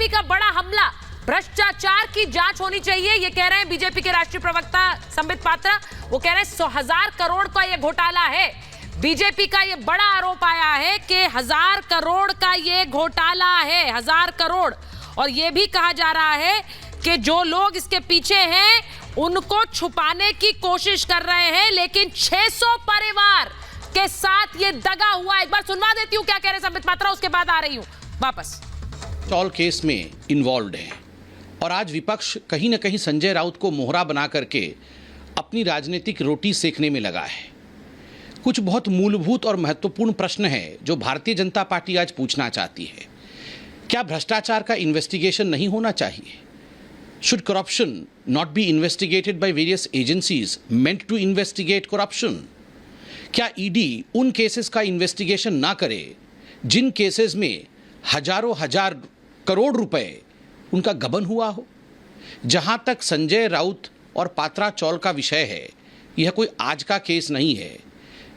BJP का बड़ा हमला, भ्रष्टाचार की जांच होनी चाहिए, ये कह रहे हैं बीजेपी के राष्ट्रीय प्रवक्ता संबित पात्रा। वो कह रहे हैं 1,000 करोड़ का ये घोटाला है। बीजेपी का ये बड़ा आरोप आया है कि 1,000 करोड़ का ये घोटाला है, 1,000 करोड़। और ये भी कहा जा रहा है कि जो लोग इसके पीछे हैं उनको छुपाने की कोशिश कर रहे हैं, लेकिन 600 परिवार के साथ ये दगा हुआ। एक बार सुनवा देती हूँ क्या कह रहे हैं संबित पात्रा, उसके बाद आ रही हूँ वापस। टॉल केस में इन्वॉल्व है और आज विपक्ष कहीं ना कहीं संजय राउत को मोहरा बना करके अपनी राजनीतिक रोटी सेकने में लगा है। कुछ बहुत मूलभूत और महत्वपूर्ण प्रश्न है जो भारतीय जनता पार्टी आज पूछना चाहती है। क्या भ्रष्टाचार का इन्वेस्टिगेशन नहीं होना चाहिए? Should corruption not be investigated by various agencies meant to investigate corruption? क्या ईडी उन केसेस का इन्वेस्टिगेशन ना करे जिन केसेस में हजारों हजार करोड़ रुपए उनका गबन हुआ हो? जहां तक संजय राउत और पात्रा चौल का विषय है, यह कोई आज का केस नहीं है।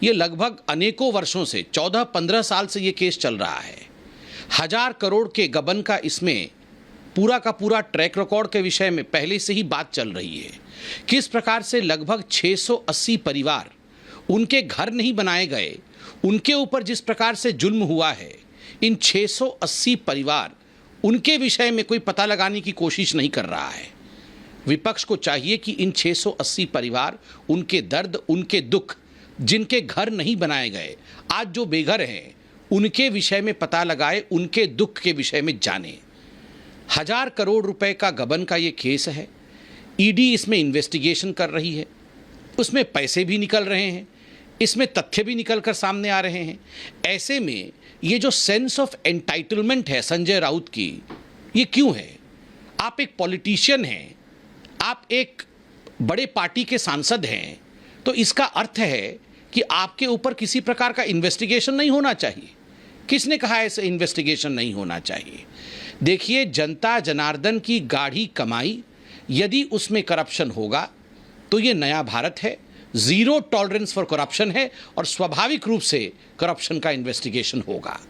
यह लगभग अनेकों वर्षों से 14-15 साल से यह केस चल रहा है। 1,000 करोड़ के गबन का इसमें पूरा का पूरा ट्रैक रिकॉर्ड के विषय में पहले से ही बात चल रही है। किस प्रकार से लगभग 680 परिवार, उनके घर नहीं बनाए गए, उनके ऊपर जिस प्रकार से जुल्म हुआ है, इन 680 परिवार, उनके विषय में कोई पता लगाने की कोशिश नहीं कर रहा है। विपक्ष को चाहिए कि इन 680 परिवार, उनके दर्द, उनके दुख, जिनके घर नहीं बनाए गए, आज जो बेघर हैं, उनके विषय में पता लगाए, उनके दुख के विषय में जाने। 1,000 करोड़ रुपए का गबन का ये केस है। ईडी इसमें इन्वेस्टिगेशन कर रही है, उसमें पैसे भी निकल रहे हैं, इसमें तथ्य भी निकल कर सामने आ रहे हैं। ऐसे में ये जो सेंस ऑफ एंटाइटलमेंट है संजय राउत की, ये क्यों है? आप एक पॉलिटिशियन हैं, आप एक बड़े पार्टी के सांसद हैं, तो इसका अर्थ है कि आपके ऊपर किसी प्रकार का इन्वेस्टिगेशन नहीं होना चाहिए। किसने कहा ऐसे इन्वेस्टिगेशन नहीं होना चाहिए? देखिए, जनता जनार्दन की गाढ़ी कमाई, यदि उसमें करप्शन होगा तो ये नया भारत है, जीरो टॉलरेंस फॉर करप्शन है और स्वाभाविक रूप से करप्शन का इन्वेस्टिगेशन होगा।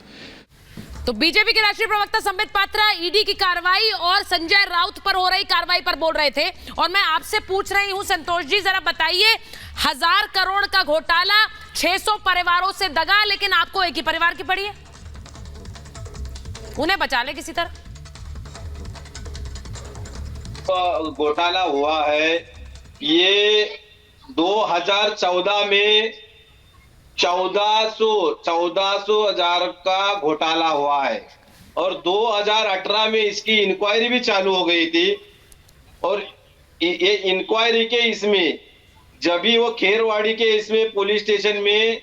तो बीजेपी के राष्ट्रीय प्रवक्ता संबित पात्रा ईडी की कार्रवाई और संजय राउत पर हो रही कार्रवाई पर बोल रहे थे। और मैं आपसे पूछ रही हूं संतोष जी, जरा बताइए, 1,000 करोड़ का घोटाला, 600 परिवारों से दगा, लेकिन आपको एक ही परिवार की पड़ी है, उन्हें बचा ले किसी तरह। घोटाला हुआ है, ये 2014 में 1400 हजार का घोटाला हुआ है और 2018 में इसकी इंक्वायरी भी चालू हो गई थी। और ये इंक्वायरी के इसमें जब भी वो खेरवाड़ी के इसमें पुलिस स्टेशन में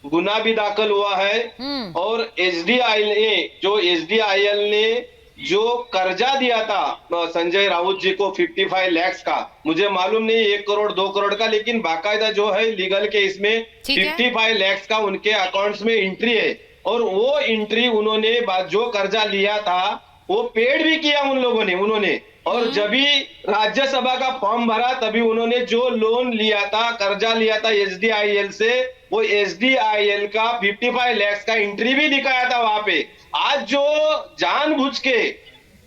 गुना भी दाखिल हुआ है और एसडीआईएल ने जो कर्जा दिया था संजय राउत जी को 55 लाख का, मुझे मालूम नहीं 1 करोड़ 2 करोड़ का, लेकिन बाकायदा जो है लीगल के इसमें 55 लाख का उनके अकाउंट्स में एंट्री है। और वो एंट्री उन्होंने जो कर्जा लिया था वो पेड भी किया उन्होंने। और जब भी राज्यसभा का फॉर्म भरा तभी उन्होंने जो लोन लिया था, कर्जा लिया था एसडीआईएल से, वो एसडीआईएल का 55 लाख का एंट्री भी दिखाया था वहां पे। आज जो जानबूझ के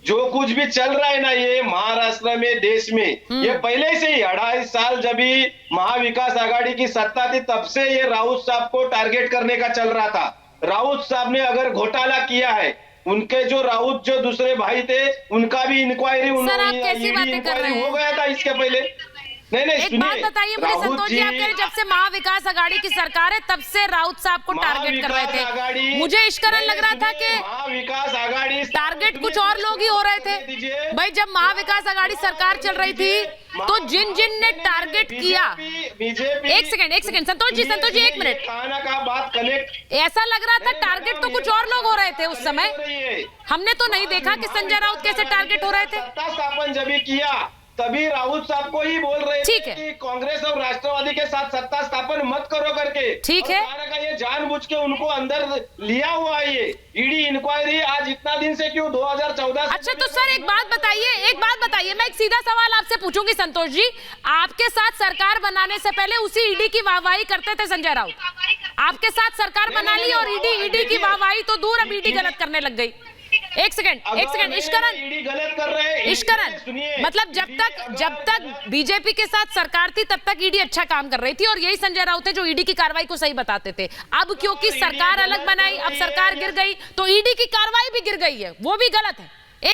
जो कुछ भी चल रहा है ना ये महाराष्ट्र में, देश में, ये पहले से ही 2.5 साल जब भी महाविकास आघाड़ी की सत्ता थी तब से ये राउत साहब को टारगेट करने का चल रहा था। राउत साहब ने अगर घोटाला किया है, उनके जो राउत जो दूसरे भाई थे उनका भी इंक्वायरी हो गया था इसके पहले। नहीं, एक बात बताइए मुझे संतोष जी, आप कह रहे जब से महाविकास आघाड़ी की सरकार है तब से राउत साहब को टारगेट कर रहे थे। मुझे इश्करन लग रहा था कि महाविकास आघाड़ी टारगेट कुछ और लोग ही हो रहे थे। भाई जब महाविकास आघाड़ी सरकार चल रही थी तो जिन ने टारगेट किया, एक सेकंड संतोष जी 1 मिनट, ऐसा लग रहा था टारगेट तो कुछ और लोग हो रहे थे उस समय। हमने तो नहीं देखा कि संजय राउत कैसे टारगेट हो रहे थे। सत्ता स्थापन जब किया तभी राउत साहब को ही बोल रहे थे कि कांग्रेस और राष्ट्रवादी के साथ सत्ता स्थापन मत करो करके। ठीक है, ये जानबूझ के उनको अंदर लिया हुआ है। ये ईडी इंक्वायरी आज इतना दिन से क्यों 2014? अच्छा तो सर एक बात बताइए, मैं एक सीधा सवाल आपसे पूछूंगी संतोष जी, आपके साथ सरकार बनाने से पहले उसी ईडी की वाहवाही करते थे संजय राउत, आपके साथ सरकार बना ली और ईडी की वाहवाही तो दूर, अब ईडी गलत करने लग गई। एक सेकंड ईडी गलत कर रहे हैं। इश्करण, सुनिए, मतलब जब तक बीजेपी के साथ सरकार थी तब तक ईडी अच्छा काम कर रही थी और यही संजय राउत है जो ईडी की कार्रवाई को सही बताते थे। अब क्योंकि सरकार अलग बनाई, अब सरकार गिर गई तो ईडी की कार्रवाई भी गिर गई है, वो भी गलत है।